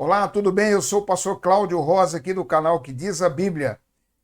Olá, tudo bem? Eu sou o pastor Cláudio Rosa aqui do canal Que Diz a Bíblia.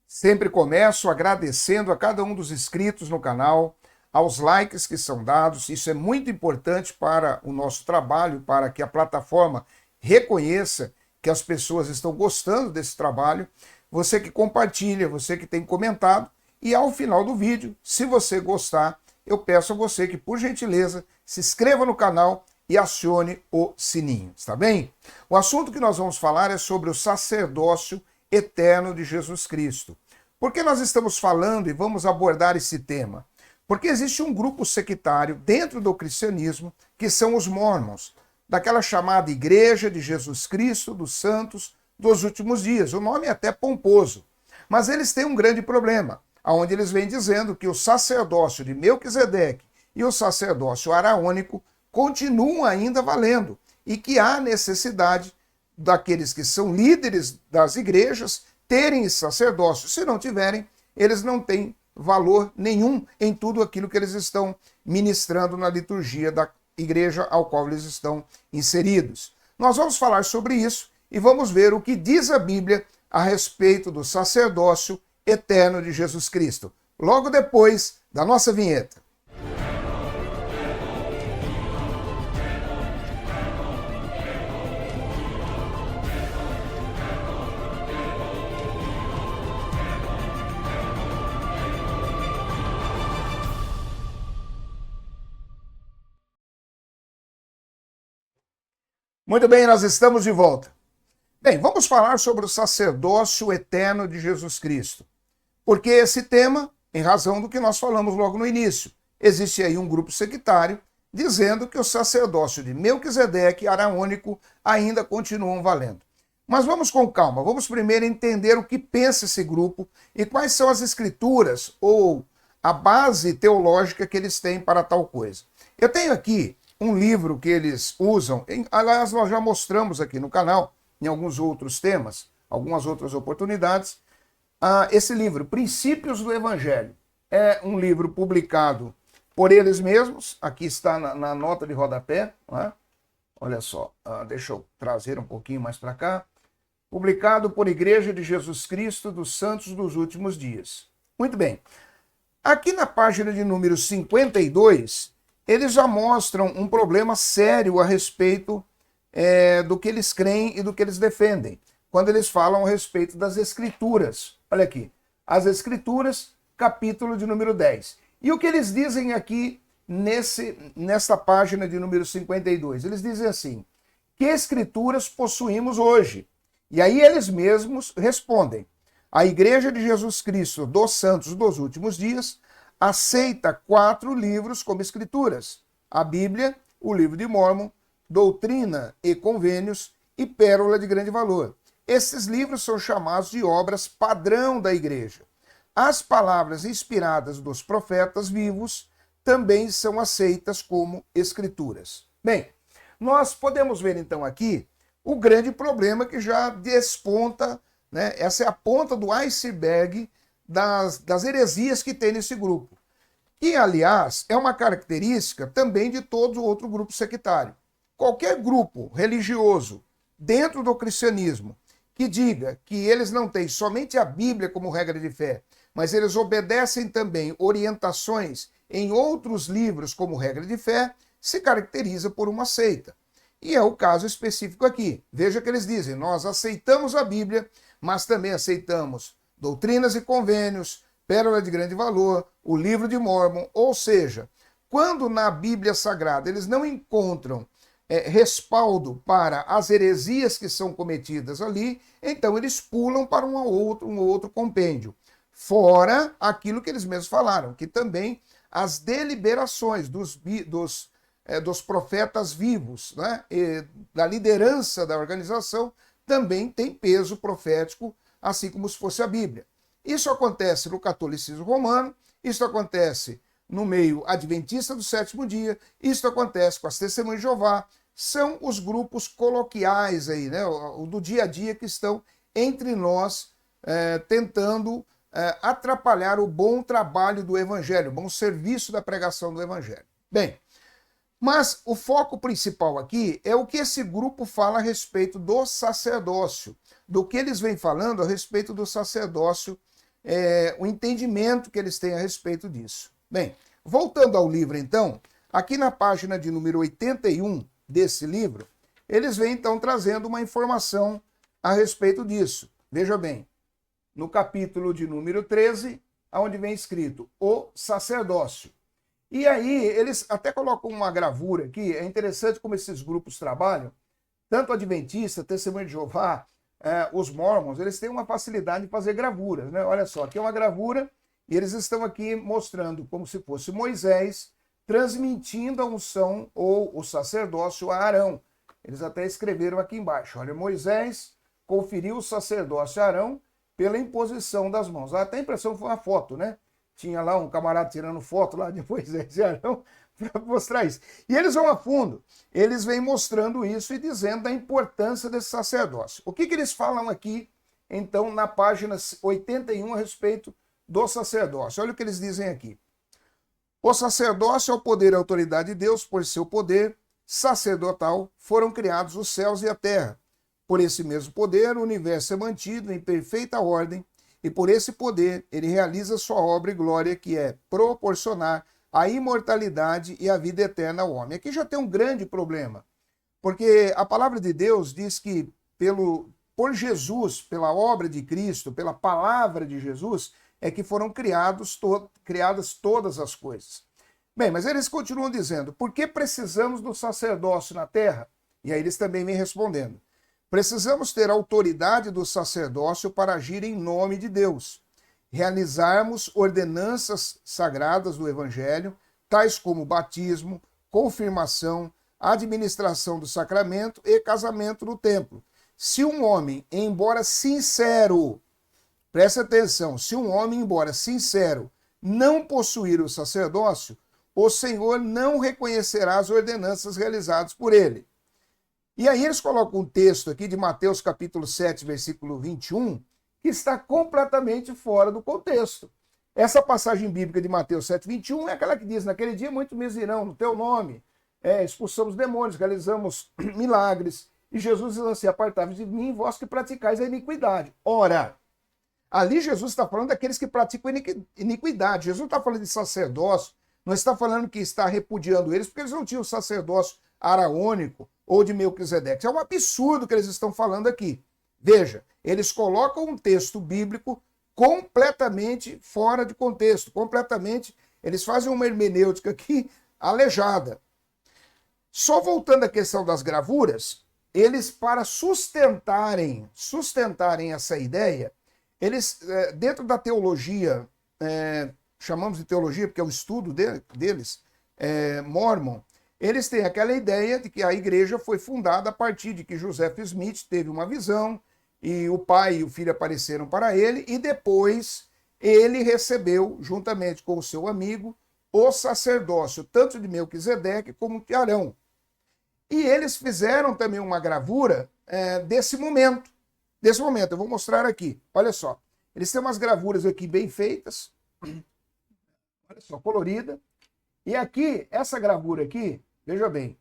Sempre começo agradecendo a cada um dos inscritos no canal, aos likes que são dados. Isso é muito importante para o nosso trabalho, para que a plataforma reconheça que as pessoas estão gostando desse trabalho. Você que compartilha, você que tem comentado. E ao final do vídeo, se você gostar, eu peço a você que, por gentileza, se inscreva no canal e acione o sininho, está bem? O assunto que nós vamos falar é sobre o sacerdócio eterno de Jesus Cristo. Por que nós estamos falando e vamos abordar esse tema? Porque existe um grupo sectário dentro do cristianismo que são os mórmons, daquela chamada Igreja de Jesus Cristo dos Santos dos Últimos Dias. O nome é até pomposo, mas eles têm um grande problema, onde eles vêm dizendo que o sacerdócio de Melquisedeque e o sacerdócio araônico continuam ainda valendo e que há necessidade daqueles que são líderes das igrejas terem esse sacerdócio. Se não tiverem, eles não têm valor nenhum em tudo aquilo que eles estão ministrando na liturgia da igreja ao qual eles estão inseridos. Nós vamos falar sobre isso e vamos ver o que diz a Bíblia a respeito do sacerdócio eterno de Jesus Cristo, logo depois da nossa vinheta. Muito bem, nós estamos de volta. Bem, vamos falar sobre o sacerdócio eterno de Jesus Cristo. Porque esse tema, em razão do que nós falamos logo no início, existe aí um grupo sectário dizendo que o sacerdócio de Melquisedeque e araônico ainda continuam valendo. Mas vamos com calma, vamos primeiro entender o que pensa esse grupo e quais são as escrituras ou a base teológica que eles têm para tal coisa. Eu tenho aqui um livro que eles usam, aliás, nós já mostramos aqui no canal, em alguns outros temas, algumas outras oportunidades, esse livro, Princípios do Evangelho, é um livro publicado por eles mesmos, aqui está na nota de rodapé, né? Olha só, deixa eu trazer um pouquinho mais para cá, publicado por Igreja de Jesus Cristo dos Santos dos Últimos Dias. Muito bem, aqui na página de número 52, eles já mostram um problema sério a respeito do que eles creem e do que eles defendem, quando eles falam a respeito das Escrituras. Olha aqui, as Escrituras, capítulo de número 10. E o que eles dizem aqui nessa página de número 52? Eles dizem assim, que Escrituras possuímos hoje? E aí eles mesmos respondem, a Igreja de Jesus Cristo dos Santos dos Últimos Dias aceita 4 livros como escrituras: a Bíblia, o Livro de Mórmon, Doutrina e Convênios e Pérola de Grande Valor. Esses livros são chamados de obras padrão da igreja. As palavras inspiradas dos profetas vivos também são aceitas como escrituras. Bem, nós podemos ver então aqui o grande problema que já desponta, né? Essa é a ponta do iceberg das heresias que tem nesse grupo. E, aliás, é uma característica também de todo outro grupo sectário. Qualquer grupo religioso dentro do cristianismo que diga que eles não têm somente a Bíblia como regra de fé, mas eles obedecem também orientações em outros livros como regra de fé, se caracteriza por uma seita. E é o caso específico aqui. Veja que eles dizem, nós aceitamos a Bíblia, mas também aceitamos Doutrinas e Convênios, Pérola de Grande Valor, o Livro de Mórmon, ou seja, quando na Bíblia Sagrada eles não encontram respaldo para as heresias que são cometidas ali, então eles pulam para um outro compêndio. Fora aquilo que eles mesmos falaram, que também as deliberações dos profetas vivos, né, e da liderança da organização, também tem peso profético, assim como se fosse a Bíblia. Isso acontece no catolicismo romano, isso acontece no meio adventista do sétimo dia, isso acontece com as Testemunhas de Jeová, são os grupos coloquiais aí, né, do dia a dia que estão entre nós tentando atrapalhar o bom trabalho do Evangelho, o bom serviço da pregação do Evangelho. Bem, Mas o foco principal aqui é o que esse grupo fala a respeito do sacerdócio, do que eles vêm falando a respeito do sacerdócio, o entendimento que eles têm a respeito disso. Bem, voltando ao livro então, aqui na página de número 81 desse livro, eles vêm então trazendo uma informação a respeito disso. Veja bem, no capítulo de número 13, onde vem escrito o sacerdócio. E aí eles até colocam uma gravura aqui, é interessante como esses grupos trabalham, tanto Adventista, Testemunho de Jeová, os Mormons, eles têm uma facilidade de fazer gravuras, né? Olha só, aqui é uma gravura e eles estão aqui mostrando como se fosse Moisés transmitindo a unção ou o sacerdócio a Arão. Eles até escreveram aqui embaixo, olha, Moisés conferiu o sacerdócio a Arão pela imposição das mãos. Dá até a impressão que foi uma foto, né? Tinha lá um camarada tirando foto lá de Moisés e Arão para mostrar isso. E eles vão a fundo, eles vêm mostrando isso e dizendo da importância desse sacerdócio. O que eles falam aqui, então, na página 81 a respeito do sacerdócio? Olha o que eles dizem aqui. O sacerdócio é o poder e a autoridade de Deus, por seu poder sacerdotal foram criados os céus e a terra. Por esse mesmo poder, o universo é mantido em perfeita ordem, e por esse poder ele realiza sua obra e glória, que é proporcionar a imortalidade e a vida eterna ao homem. Aqui já tem um grande problema, porque a palavra de Deus diz que por Jesus, pela obra de Cristo, pela palavra de Jesus, é que foram criadas todas as coisas. Bem, mas eles continuam dizendo, por que precisamos do sacerdócio na terra? E aí eles também vêm respondendo. Precisamos ter autoridade do sacerdócio para agir em nome de Deus, realizarmos ordenanças sagradas do Evangelho, tais como batismo, confirmação, administração do sacramento e casamento no templo. Se um homem, embora sincero, preste atenção, se um homem, embora sincero, não possuir o sacerdócio, o Senhor não reconhecerá as ordenanças realizadas por ele. E aí eles colocam um texto aqui de Mateus capítulo 7, versículo 21, que está completamente fora do contexto. Essa passagem bíblica de Mateus 7, 21 é aquela que diz, naquele dia muitos me irão no teu nome, expulsamos demônios, realizamos milagres, e Jesus diz assim, apartai-vos de mim, vós que praticais a iniquidade. Ora, ali Jesus está falando daqueles que praticam iniquidade. Jesus não está falando de sacerdócio, não está falando que está repudiando eles, porque eles não tinham sacerdócio araônico ou de Melquisedeque. É um absurdo que eles estão falando aqui. Veja, eles colocam um texto bíblico completamente fora de contexto, completamente, eles fazem uma hermenêutica aqui aleijada. Só voltando à questão das gravuras, eles, para sustentarem essa ideia, eles, dentro da teologia, chamamos de teologia porque é o estudo deles, Mormon, eles têm aquela ideia de que a igreja foi fundada a partir de que Joseph Smith teve uma visão e o pai e o filho apareceram para ele e depois ele recebeu, juntamente com o seu amigo, o sacerdócio, tanto de Melquisedeque como de Arão. E eles fizeram também uma gravura desse momento. Desse momento, eu vou mostrar aqui. Olha só, eles têm umas gravuras aqui bem feitas, olha só, colorida. E aqui, essa gravura aqui, veja bem,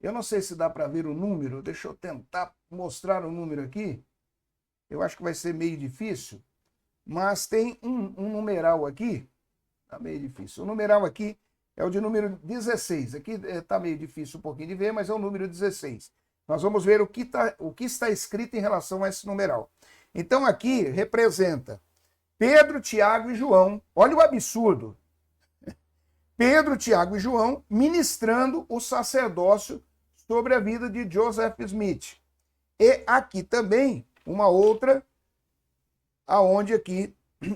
eu não sei se dá para ver o número, deixa eu tentar mostrar o número aqui. Eu acho que vai ser meio difícil, mas tem um numeral aqui, tá meio difícil. O numeral aqui é o de número 16, aqui está meio difícil um pouquinho de ver, mas é o número 16. Nós vamos ver o que está escrito em relação a esse numeral. Então aqui representa Pedro, Tiago e João, olha o absurdo, Pedro, Tiago e João ministrando o sacerdócio sobre a vida de Joseph Smith. E aqui também uma outra, aonde aqui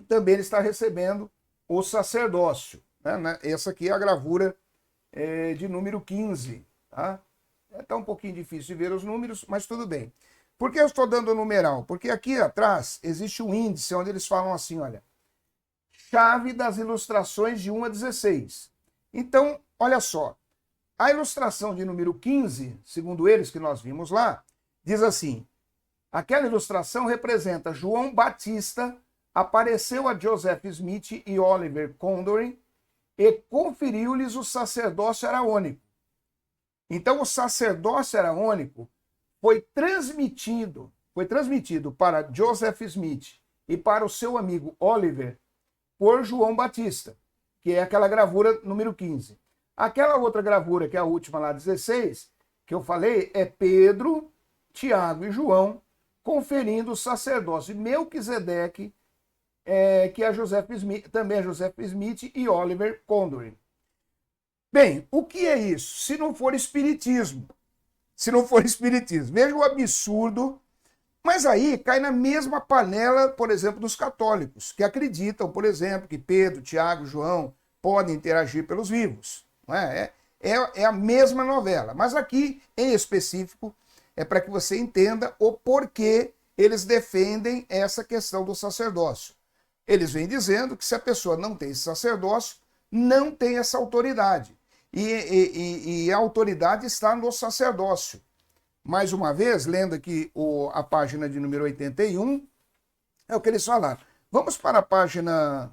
também ele está recebendo o sacerdócio. Né? Essa aqui é a gravura de número 15. Tá? Está um pouquinho difícil de ver os números, mas tudo bem. Por que eu estou dando o numeral? Porque aqui atrás existe um índice onde eles falam assim, olha, chave das ilustrações de 1 a 16. Então, olha só, a ilustração de número 15, segundo eles que nós vimos lá, diz assim, aquela ilustração representa João Batista apareceu a Joseph Smith e Oliver Condoré e conferiu-lhes o sacerdócio araônico. Então o sacerdócio araônico foi transmitido para Joseph Smith e para o seu amigo Oliver por João Batista, que é aquela gravura número 15. Aquela outra gravura, que é a última lá, 16, que eu falei, é Pedro, Tiago e João conferindo o sacerdócio de Melquisedeque, que é Joseph Smith, também é Joseph Smith e Oliver Condorcet. Bem, o que é isso? Se não for espiritismo. Se não for espiritismo. Veja o absurdo. Mas aí cai na mesma panela, por exemplo, dos católicos, que acreditam, por exemplo, que Pedro, Tiago, João podem interagir pelos vivos. Não é? É a mesma novela. Mas aqui, em específico, é para que você entenda o porquê eles defendem essa questão do sacerdócio. Eles vêm dizendo que se a pessoa não tem esse sacerdócio, não tem essa autoridade. E a autoridade está no sacerdócio. Mais uma vez, lendo aqui a página de número 81, é o que eles falaram. Vamos para a página...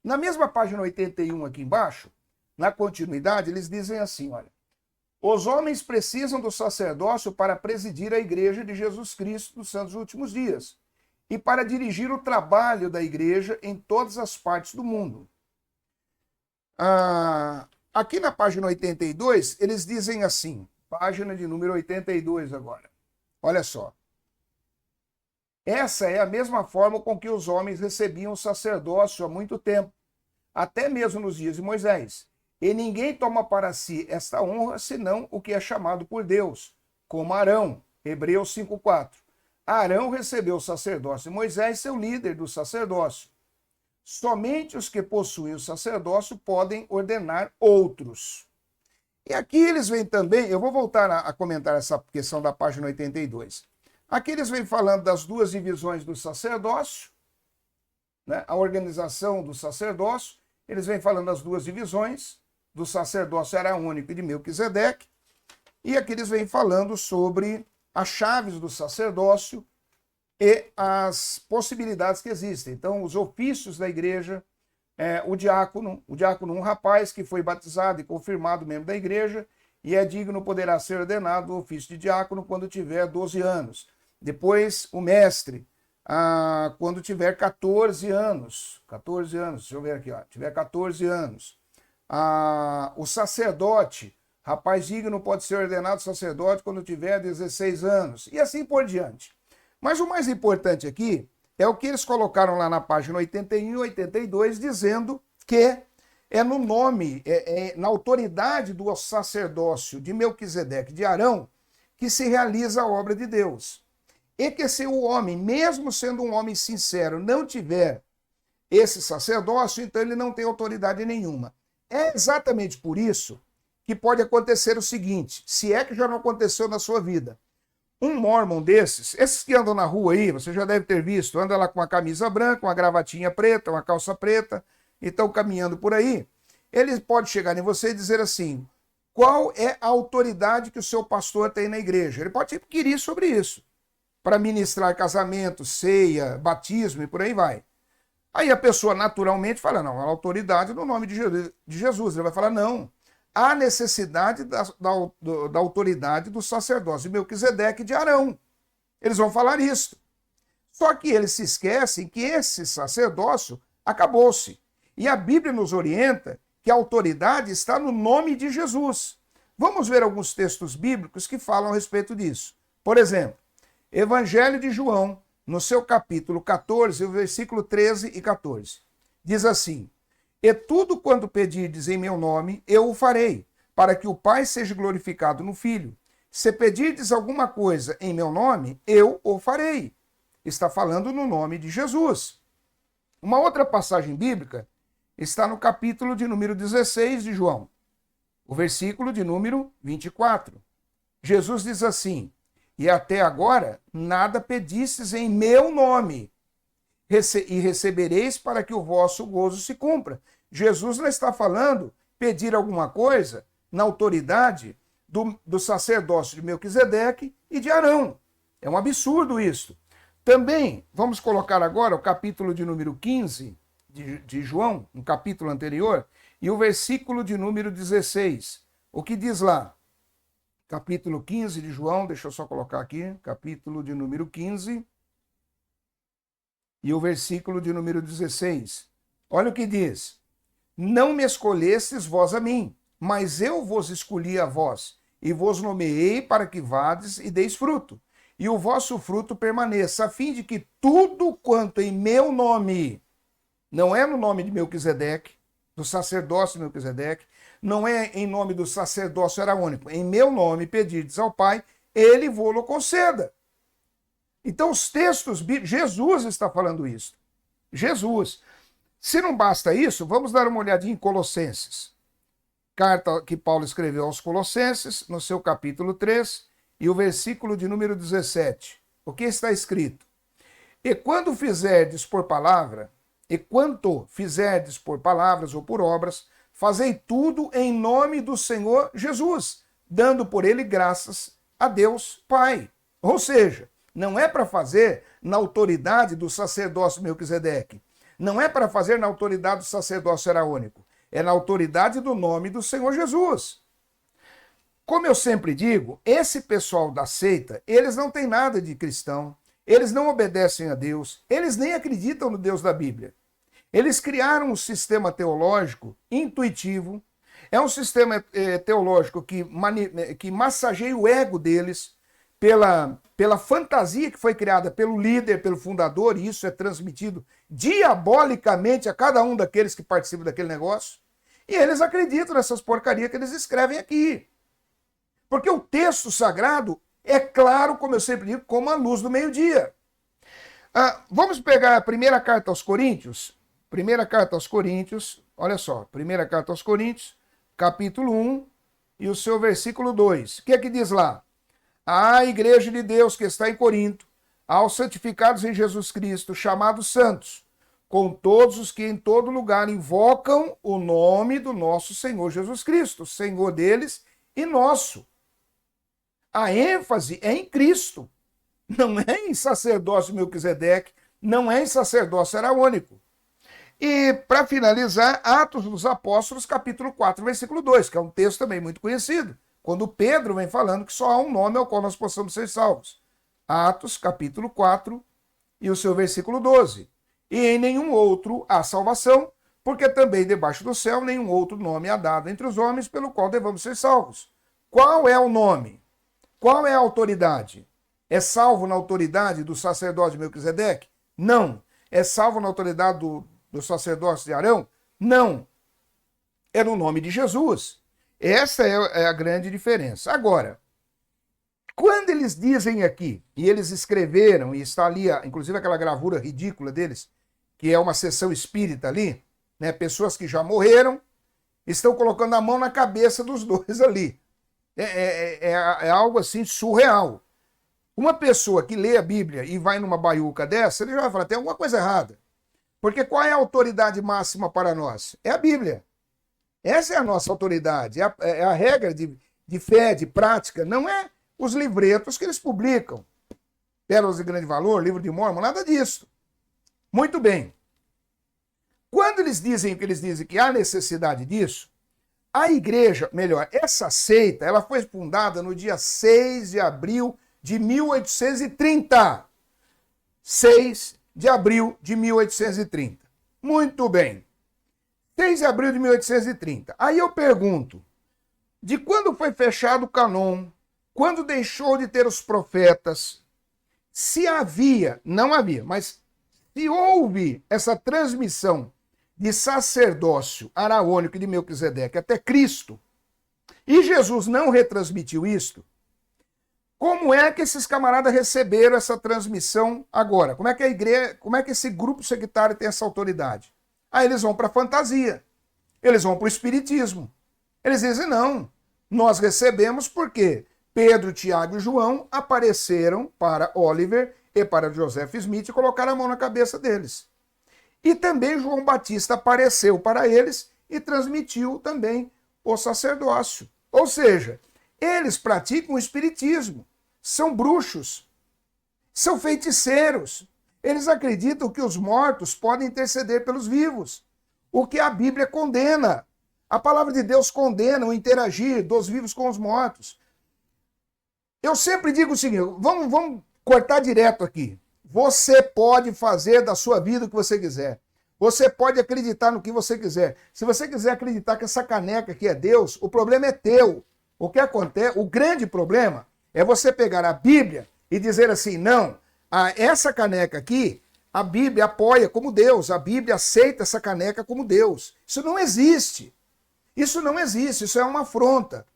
Na mesma página 81 aqui embaixo, na continuidade, eles dizem assim, olha. Os homens precisam do sacerdócio para presidir a igreja de Jesus Cristo dos Santos Últimos Dias e para dirigir o trabalho da igreja em todas as partes do mundo. Aqui na página 82, eles dizem assim, página de número 82 agora. Olha só. Essa é a mesma forma com que os homens recebiam o sacerdócio há muito tempo, até mesmo nos dias de Moisés. E ninguém toma para si esta honra, senão o que é chamado por Deus, como Arão, Hebreus 5:4. Arão recebeu o sacerdócio de Moisés, seu líder do sacerdócio. Somente os que possuem o sacerdócio podem ordenar outros. E aqui eles vêm também, eu vou voltar a comentar essa questão da página 82. Aqui eles vêm falando das duas divisões do sacerdócio, né? A organização do sacerdócio, eles vêm falando das duas divisões, do sacerdócio araônico e de Melquisedeque, e aqui eles vêm falando sobre as chaves do sacerdócio e as possibilidades que existem. Então, os ofícios da igreja, o diácono, um rapaz que foi batizado e confirmado membro da igreja, e é digno, poderá ser ordenado o ofício de diácono quando tiver 12 anos. Depois, o mestre, quando tiver 14 anos. 14 anos, deixa eu ver aqui, ó, tiver 14 anos. O sacerdote, rapaz digno pode ser ordenado sacerdote quando tiver 16 anos. E assim por diante. Mas o mais importante aqui é o que eles colocaram lá na página 81 e 82, dizendo que é no nome, na autoridade do sacerdócio de Melquisedeque de Arão, que se realiza a obra de Deus. E que se o homem, mesmo sendo um homem sincero, não tiver esse sacerdócio, então ele não tem autoridade nenhuma. É exatamente por isso que pode acontecer o seguinte, se é que já não aconteceu na sua vida. Um mormon desses, esses que andam na rua aí, você já deve ter visto, anda lá com uma camisa branca, uma gravatinha preta, uma calça preta, e estão caminhando por aí, ele pode chegar em você e dizer assim, qual é a autoridade que o seu pastor tem na igreja? Ele pode inquirir sobre isso, para ministrar casamento, ceia, batismo e por aí vai. Aí a pessoa naturalmente fala, não, a autoridade no nome de Jesus. Ele vai falar, não, há necessidade da autoridade do sacerdócio de Melquisedeque e de Arão. Eles vão falar isso. Só que eles se esquecem que esse sacerdócio acabou-se. E a Bíblia nos orienta que a autoridade está no nome de Jesus. Vamos ver alguns textos bíblicos que falam a respeito disso. Por exemplo, Evangelho de João, no seu capítulo 14, o versículo 13 e 14. Diz assim, e tudo quanto pedirdes em meu nome, eu o farei, para que o Pai seja glorificado no Filho. Se pedirdes alguma coisa em meu nome, eu o farei. Está falando no nome de Jesus. Uma outra passagem bíblica está no capítulo de número 16 de João, o versículo de número 24. Jesus diz assim, e até agora nada pedistes em meu nome, e recebereis para que o vosso gozo se cumpra. Jesus não está falando pedir alguma coisa na autoridade do sacerdócio de Melquisedeque e de Arão. É um absurdo isso. Também, vamos colocar agora o capítulo de número 15 de João, um capítulo anterior, e o versículo de número 16. O que diz lá? capítulo 15 de João, deixa eu só colocar aqui, capítulo de número 15 e o versículo de número 16. Olha o que diz: não me escolhestes vós a mim, mas eu vos escolhi a vós, e vos nomeei para que vades e deis fruto, e o vosso fruto permaneça, a fim de que tudo quanto em meu nome, não é no nome de Melquisedeque, do sacerdócio de Melquisedeque, não é em nome do sacerdócio araônico, em meu nome pedirdes ao Pai, ele vô-lo conceda. Então os textos, Jesus está falando isso. Jesus. Se não basta isso, vamos dar uma olhadinha em Colossenses. Carta que Paulo escreveu aos Colossenses, no seu capítulo 3, e o versículo de número 17. O que está escrito? E quando fizerdes por palavra, e quanto fizerdes por palavras ou por obras, fazei tudo em nome do Senhor Jesus, dando por ele graças a Deus Pai. Ou seja, não é para fazer na autoridade do sacerdócio Melquisedeque, não é para fazer na autoridade do sacerdócio araônico, é na autoridade do nome do Senhor Jesus. Como eu sempre digo, esse pessoal da seita, eles não têm nada de cristão, eles não obedecem a Deus, eles nem acreditam no Deus da Bíblia. Eles criaram um sistema teológico intuitivo, é um sistema teológico que massageia o ego deles pela fantasia que foi criada pelo líder, pelo fundador, e isso é transmitido diabolicamente a cada um daqueles que participam daquele negócio, e eles acreditam nessas porcarias que eles escrevem aqui. Porque o texto sagrado é claro, como eu sempre digo, como a luz do meio-dia. Vamos pegar a primeira carta aos Coríntios? Primeira carta aos Coríntios, olha só, primeira carta aos Coríntios, capítulo 1 e o seu versículo 2. O que é que diz lá? A igreja de Deus que está em Corinto, aos santificados em Jesus Cristo, chamados santos, com todos os que em todo lugar invocam o nome do nosso Senhor Jesus Cristo, Senhor deles e nosso. A ênfase é em Cristo, não é em sacerdócio Melquisedeque, não é em sacerdócio araônico. E, para finalizar, Atos dos Apóstolos, capítulo 4, versículo 2, que é um texto também muito conhecido, quando Pedro vem falando que só há um nome ao qual nós possamos ser salvos. Atos, capítulo 4, e o seu versículo 12. E em nenhum outro há salvação, porque também debaixo do céu nenhum outro nome há dado entre os homens pelo qual devamos ser salvos. Qual é o nome? Qual é a autoridade? É salvo na autoridade do sacerdócio de Melquisedeque? Não. É salvo na autoridade do sacerdócio de Arão? Não. É no nome de Jesus. Essa é a grande diferença. Agora, quando eles dizem aqui, e eles escreveram, e está ali, inclusive aquela gravura ridícula deles, que é uma sessão espírita ali, né, pessoas que já estão colocando a mão na cabeça dos dois ali. É algo assim surreal. Uma pessoa que lê a Bíblia e vai numa baiuca dessa, ele já vai falar, tem alguma coisa errada. Porque qual é a autoridade máxima para nós? É a Bíblia. Essa é a nossa autoridade, é a regra de fé, de prática, não é os livretos que eles publicam. Pérolas de Grande Valor, Livro de Mórmon, nada disso. Muito bem. Quando eles dizem que há necessidade disso, a igreja, melhor, essa seita, ela foi fundada no dia 6 de abril de 1830. 6 de abril de 1830. Muito bem. 6 de abril de 1830. Aí eu pergunto, de quando foi fechado o cânon, quando deixou de ter os profetas, se havia, não havia, mas se houve essa transmissão de sacerdócio araônico e de Melquisedeque até Cristo, e Jesus não retransmitiu isto, como é que esses camaradas receberam essa transmissão agora? Como é que a igreja, como é que esse grupo sectário tem essa autoridade? Aí eles vão para a fantasia, eles vão para o espiritismo. Eles dizem, não, nós recebemos porque Pedro, Tiago e João apareceram para Oliver e para Joseph Smith e colocaram a mão na cabeça deles. E também João Batista apareceu para eles e transmitiu também o sacerdócio. Ou seja, eles praticam o espiritismo, são bruxos, são feiticeiros. Eles acreditam que os mortos podem interceder pelos vivos, o que a Bíblia condena. A palavra de Deus condena o interagir dos vivos com os mortos. Eu sempre digo o seguinte, vamos cortar direto aqui. Você pode fazer da sua vida o que você quiser. Você pode acreditar no que você quiser. Se você quiser acreditar que essa caneca aqui é Deus, o problema é teu. O que acontece, o grande problema é você pegar a Bíblia e dizer assim, não, essa caneca aqui, a Bíblia apoia como Deus, a Bíblia aceita essa caneca como Deus. Isso não existe. Isso não existe, isso é uma afronta.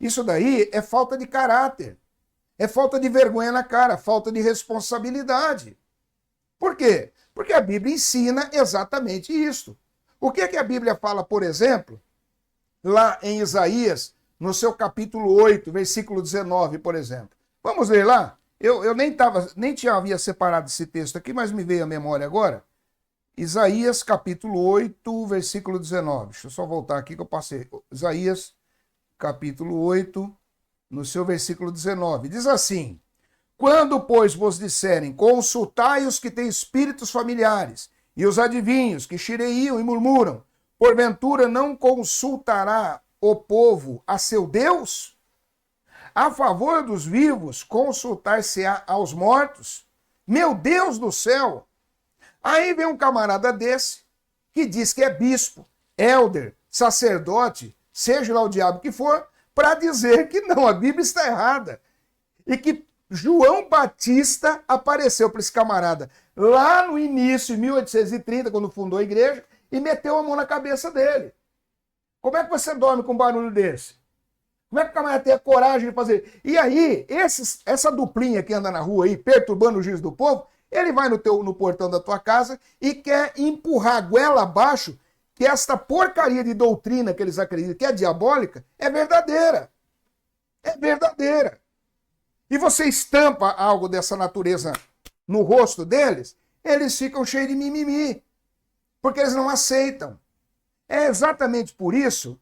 Isso daí é falta de caráter. É falta de vergonha na cara, falta de responsabilidade. Por quê? Porque a Bíblia ensina exatamente isso. O que é que a Bíblia fala, por exemplo, lá em Isaías, no seu capítulo 8, versículo 19, por exemplo. Vamos ler lá? Eu nem havia separado esse texto aqui, mas me veio à memória agora. Isaías, capítulo 8, versículo 19. Deixa eu só voltar aqui que eu passei. Isaías, capítulo 8, no seu versículo 19. Diz assim: quando, pois, vos disserem, consultai os que têm espíritos familiares, e os adivinhos que xireiam e murmuram, porventura não consultará o povo a seu Deus? A favor dos vivos, consultar-se-á aos mortos? Meu Deus do céu! Aí vem um camarada desse, que diz que é bispo, élder, sacerdote, seja lá o diabo que for, para dizer que não, a Bíblia está errada. E que João Batista apareceu para esse camarada lá no início, em 1830, quando fundou a igreja, e meteu a mão na cabeça dele. Como é que você dorme com um barulho desse? Como é que o camarada tem a coragem de fazer? E aí, essa duplinha que anda na rua aí, perturbando o juízo do povo, ele vai no portão da tua casa e quer empurrar a goela abaixo que esta porcaria de doutrina que eles acreditam que é diabólica é verdadeira. É verdadeira. E você estampa algo dessa natureza no rosto deles, eles ficam cheios de mimimi, porque eles não aceitam. É exatamente por isso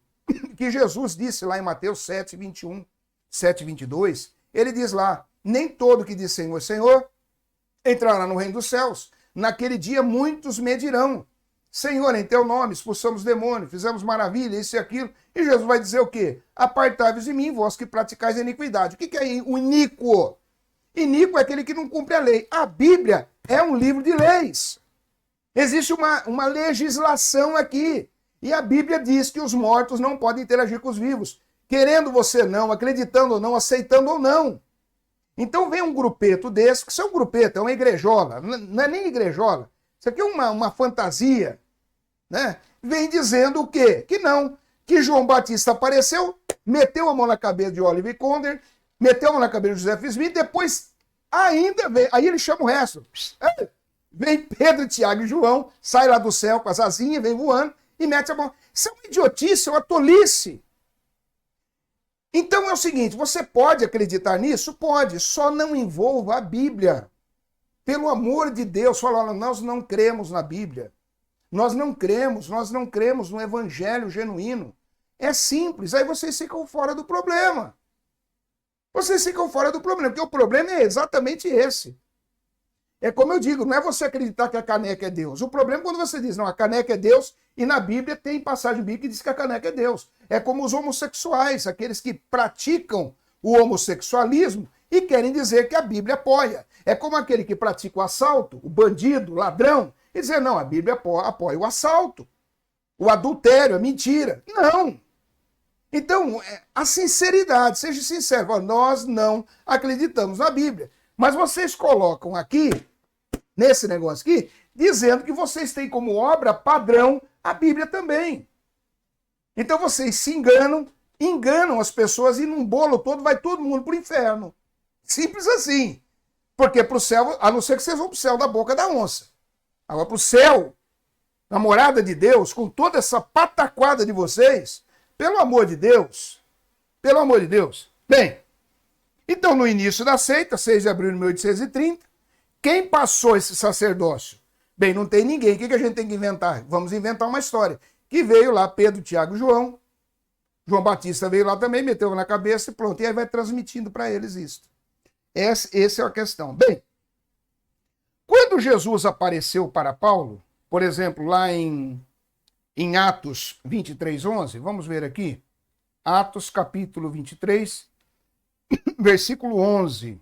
que Jesus disse lá em Mateus 7, 21, 7, 22, ele diz lá, nem todo que diz Senhor, Senhor, entrará no reino dos céus. Naquele dia muitos me dirão, Senhor, em teu nome expulsamos demônios, fizemos maravilha, isso e aquilo. E Jesus vai dizer o quê? Apartai-vos de mim, vós que praticais a iniquidade. O que é o iníquo? Iníquo é aquele que não cumpre a lei. A Bíblia é um livro de leis. Existe uma legislação aqui. E a Bíblia diz que os mortos não podem interagir com os vivos. Querendo você não, acreditando ou não, aceitando ou não. Então vem um grupeto desse, que isso é um grupeto, é uma igrejola. Não é nem igrejola. Isso aqui é uma fantasia, né? Vem dizendo o quê? Que não, que João Batista apareceu, meteu a mão na cabeça de Oliver Conder, meteu a mão na cabeça de Joseph Smith, depois ainda vem, aí ele chama o resto. Vem Pedro, Tiago e João, sai lá do céu com as asinhas, vem voando e mete a mão. Isso é uma idiotice, é uma tolice. Então é o seguinte, você pode acreditar nisso? Pode, só não envolva a Bíblia. Pelo amor de Deus, falando, nós não cremos na Bíblia. Nós não cremos no evangelho genuíno. É simples, aí vocês ficam fora do problema. Vocês ficam fora do problema, porque o problema é exatamente esse. É como eu digo, não é você acreditar que a caneca é Deus. O problema é quando você diz, não, a caneca é Deus, e na Bíblia tem passagem bíblica que diz que a caneca é Deus. É como os homossexuais, aqueles que praticam o homossexualismo e querem dizer que a Bíblia apoia. É como aquele que pratica o assalto, o bandido, o ladrão, e dizer, não, a Bíblia apoia o assalto, o adultério, a mentira. Não! Então, a sinceridade, seja sincero, nós não acreditamos na Bíblia. Mas vocês colocam aqui, nesse negócio aqui, dizendo que vocês têm como obra padrão a Bíblia também. Então vocês se enganam as pessoas e num bolo todo vai todo mundo para o inferno. Simples assim. Porque para o céu, a não ser que vocês vão para o céu da boca da onça. Agora para o céu, na morada de Deus, com toda essa pataquada de vocês, pelo amor de Deus, pelo amor de Deus. Bem, então no início da seita, 6 de abril de 1830, quem passou esse sacerdócio? Bem, não tem ninguém. O que a gente tem que inventar? Vamos inventar uma história. Que veio lá Pedro, Tiago e João. João Batista veio lá também, meteu na cabeça e pronto. E aí vai transmitindo para eles isso. Essa é a questão. Bem, quando Jesus apareceu para Paulo, por exemplo, lá em Atos 23, 11, vamos ver aqui. Atos capítulo 23, versículo 11.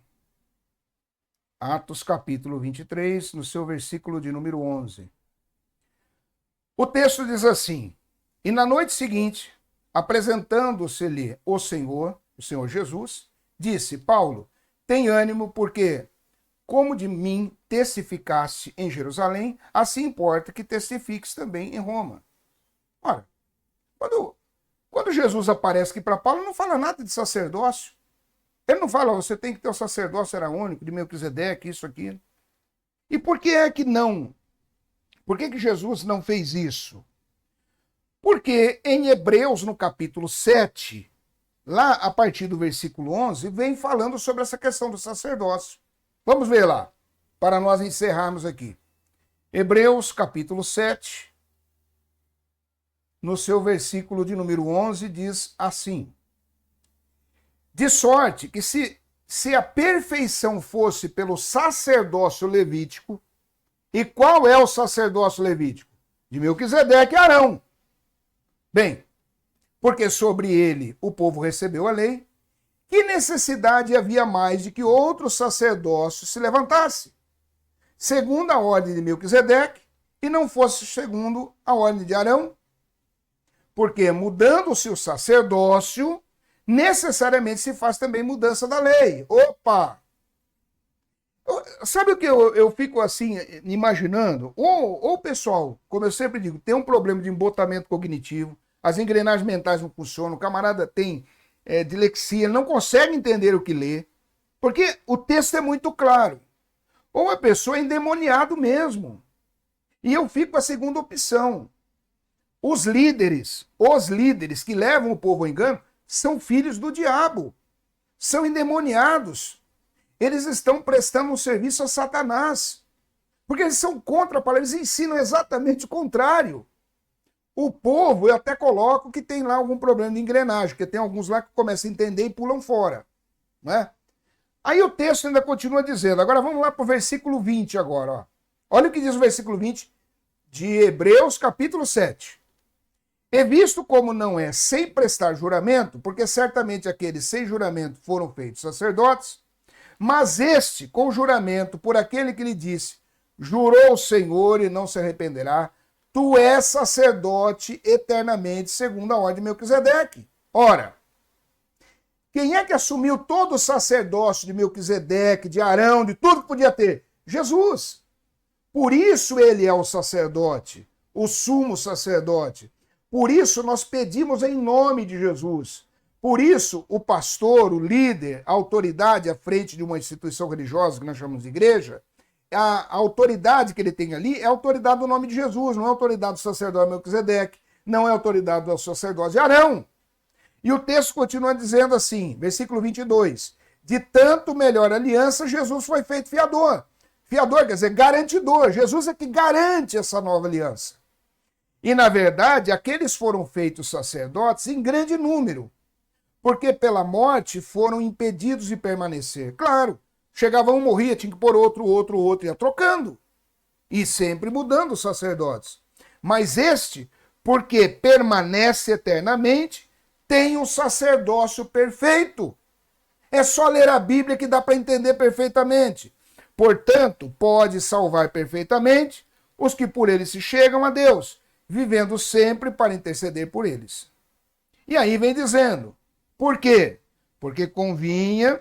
Atos capítulo 23, no seu versículo de número 11. O texto diz assim: e na noite seguinte, apresentando-se-lhe o Senhor Jesus, disse: Paulo, tem ânimo, porque, como de mim testificaste em Jerusalém, assim importa que testifiques também em Roma. Ora, quando Jesus aparece aqui para Paulo, não fala nada de sacerdócio. Ele não fala, você tem que ter o sacerdócio araônico, de Melquisedeque, isso, aquilo. E por que é que não? Por que Jesus não fez isso? Porque em Hebreus, no capítulo 7, lá a partir do versículo 11, vem falando sobre essa questão do sacerdócio. Vamos ver lá, para nós encerrarmos aqui. Hebreus, capítulo 7, no seu versículo de número 11, diz assim: de sorte que se a perfeição fosse pelo sacerdócio levítico, e qual é o sacerdócio levítico? De Melquisedeque e Arão. Bem, porque sobre ele o povo recebeu a lei, que necessidade havia mais de que outro sacerdócio se levantasse, segundo a ordem de Melquisedeque, e não fosse segundo a ordem de Arão? Porque mudando-se o sacerdócio, necessariamente se faz também mudança da lei. Opa! Sabe o que eu fico assim, imaginando? Ou o pessoal, como eu sempre digo, tem um problema de embotamento cognitivo, as engrenagens mentais não funcionam, o camarada tem dilexia, ele não consegue entender o que lê, porque o texto é muito claro. Ou a pessoa é endemoniado mesmo. E eu fico com a segunda opção. Os líderes que levam o povo ao engano, são filhos do diabo, são endemoniados. Eles estão prestando um serviço a Satanás, porque eles são contra a palavra, eles ensinam exatamente o contrário. O povo, eu até coloco que tem lá algum problema de engrenagem, porque tem alguns lá que começam a entender e pulam fora, né? Aí o texto ainda continua dizendo, agora vamos lá para o versículo 20 agora, ó. Olha o que diz o versículo 20 de Hebreus capítulo 7. E visto como não é sem prestar juramento, porque certamente aqueles sem juramento foram feitos sacerdotes, mas este com juramento por aquele que lhe disse, jurou o Senhor e não se arrependerá, tu és sacerdote eternamente, segundo a ordem de Melquisedeque. Ora, quem é que assumiu todo o sacerdócio de Melquisedeque, de Arão, de tudo que podia ter? Jesus. Por isso ele é o sacerdote, o sumo sacerdote. Por isso nós pedimos em nome de Jesus. Por isso o pastor, o líder, a autoridade à frente de uma instituição religiosa que nós chamamos de igreja, a autoridade que ele tem ali é a autoridade do nome de Jesus, não é a autoridade do sacerdote Melquisedeque, não é a autoridade do sacerdote de Arão. E o texto continua dizendo assim, versículo 22, de tanto melhor aliança, Jesus foi feito fiador. Fiador quer dizer garantidor, Jesus é que garante essa nova aliança. E, na verdade, aqueles foram feitos sacerdotes em grande número, porque pela morte foram impedidos de permanecer. Claro, chegava um, morria, tinha que pôr outro, ia trocando. E sempre mudando os sacerdotes. Mas este, porque permanece eternamente, tem um sacerdócio perfeito. É só ler a Bíblia que dá para entender perfeitamente. Portanto, pode salvar perfeitamente os que por ele se chegam a Deus, vivendo sempre para interceder por eles. E aí vem dizendo, por quê? Porque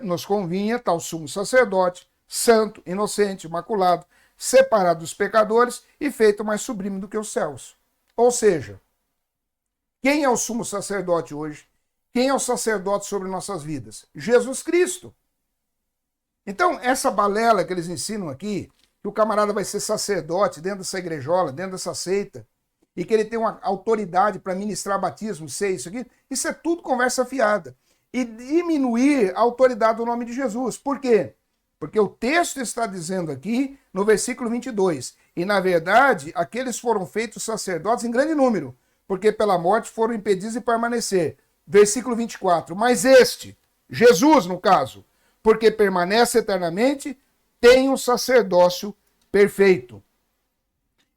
nos convinha tal sumo sacerdote, santo, inocente, imaculado, separado dos pecadores e feito mais sublime do que os céus. Ou seja, quem é o sumo sacerdote hoje? Quem é o sacerdote sobre nossas vidas? Jesus Cristo. Então, essa balela que eles ensinam aqui, que o camarada vai ser sacerdote dentro dessa igrejola, dentro dessa seita, e que ele tem uma autoridade para ministrar batismo, ser isso aqui, isso é tudo conversa fiada. E diminuir a autoridade do nome de Jesus. Por quê? Porque o texto está dizendo aqui, no versículo 22, e na verdade, aqueles foram feitos sacerdotes em grande número, porque pela morte foram impedidos de permanecer. Versículo 24, mas este, Jesus no caso, porque permanece eternamente, tem um sacerdócio perfeito.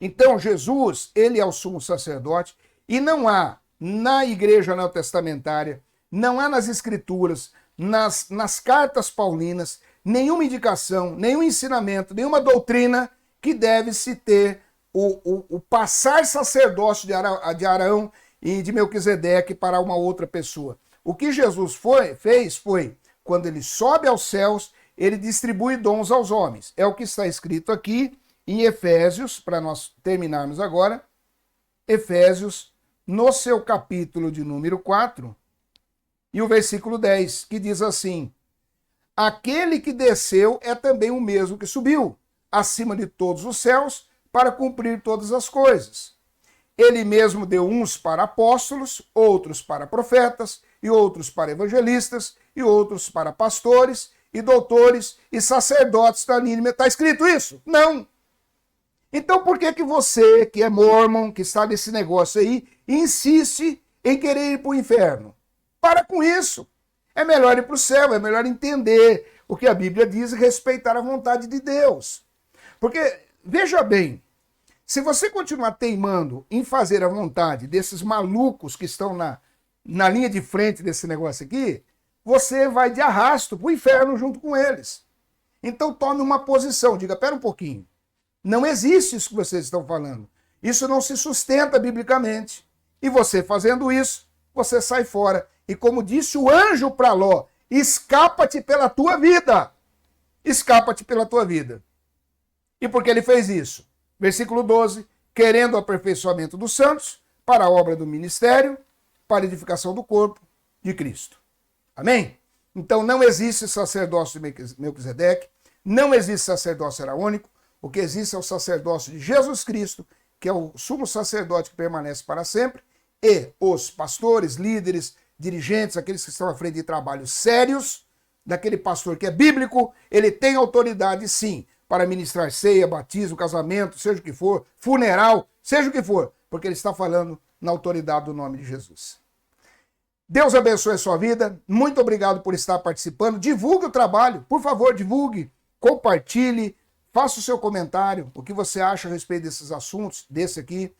Então, Jesus, ele é o sumo sacerdote, e não há na igreja neotestamentária, não há nas escrituras, nas cartas paulinas nenhuma indicação, nenhum ensinamento, nenhuma doutrina que deve-se ter o passar sacerdócio de Arão e de Melquisedeque para uma outra pessoa. O que Jesus fez foi, quando ele sobe aos céus, ele distribui dons aos homens. É o que está escrito aqui em Efésios, para nós terminarmos agora. Efésios, no seu capítulo de número 4, e o versículo 10, que diz assim: aquele que desceu é também o mesmo que subiu, acima de todos os céus, para cumprir todas as coisas. Ele mesmo deu uns para apóstolos, outros para profetas, e outros para evangelistas, e outros para pastores, e doutores, e sacerdotes da Nínive. Está escrito isso? Não. Então por que você, que é mormon, que está nesse negócio aí, insiste em querer ir para o inferno? Para com isso. É melhor ir para o céu, é melhor entender o que a Bíblia diz e respeitar a vontade de Deus. Porque, veja bem, se você continuar teimando em fazer a vontade desses malucos que estão na linha de frente desse negócio aqui, você vai de arrasto para o inferno junto com eles. Então tome uma posição, diga, pera um pouquinho, não existe isso que vocês estão falando. Isso não se sustenta biblicamente. E você fazendo isso, você sai fora. E como disse o anjo para Ló, escapa-te pela tua vida. Escapa-te pela tua vida. E por que ele fez isso? Versículo 12, querendo o aperfeiçoamento dos santos, para a obra do ministério, para a edificação do corpo de Cristo. Amém? Então não existe sacerdócio de Melquisedeque, não existe sacerdócio araônico, o que existe é o sacerdócio de Jesus Cristo, que é o sumo sacerdote que permanece para sempre, e os pastores, líderes, dirigentes, aqueles que estão à frente de trabalhos sérios, daquele pastor que é bíblico, ele tem autoridade sim, para ministrar ceia, batismo, casamento, seja o que for, funeral, seja o que for, porque ele está falando na autoridade do nome de Jesus. Deus abençoe a sua vida, muito obrigado por estar participando, divulgue o trabalho, por favor, divulgue, compartilhe, faça o seu comentário, o que você acha a respeito desses assuntos, desse aqui,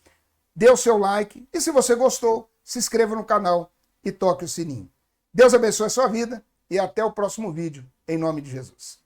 dê o seu like, e se você gostou, se inscreva no canal e toque o sininho. Deus abençoe a sua vida e até o próximo vídeo, em nome de Jesus.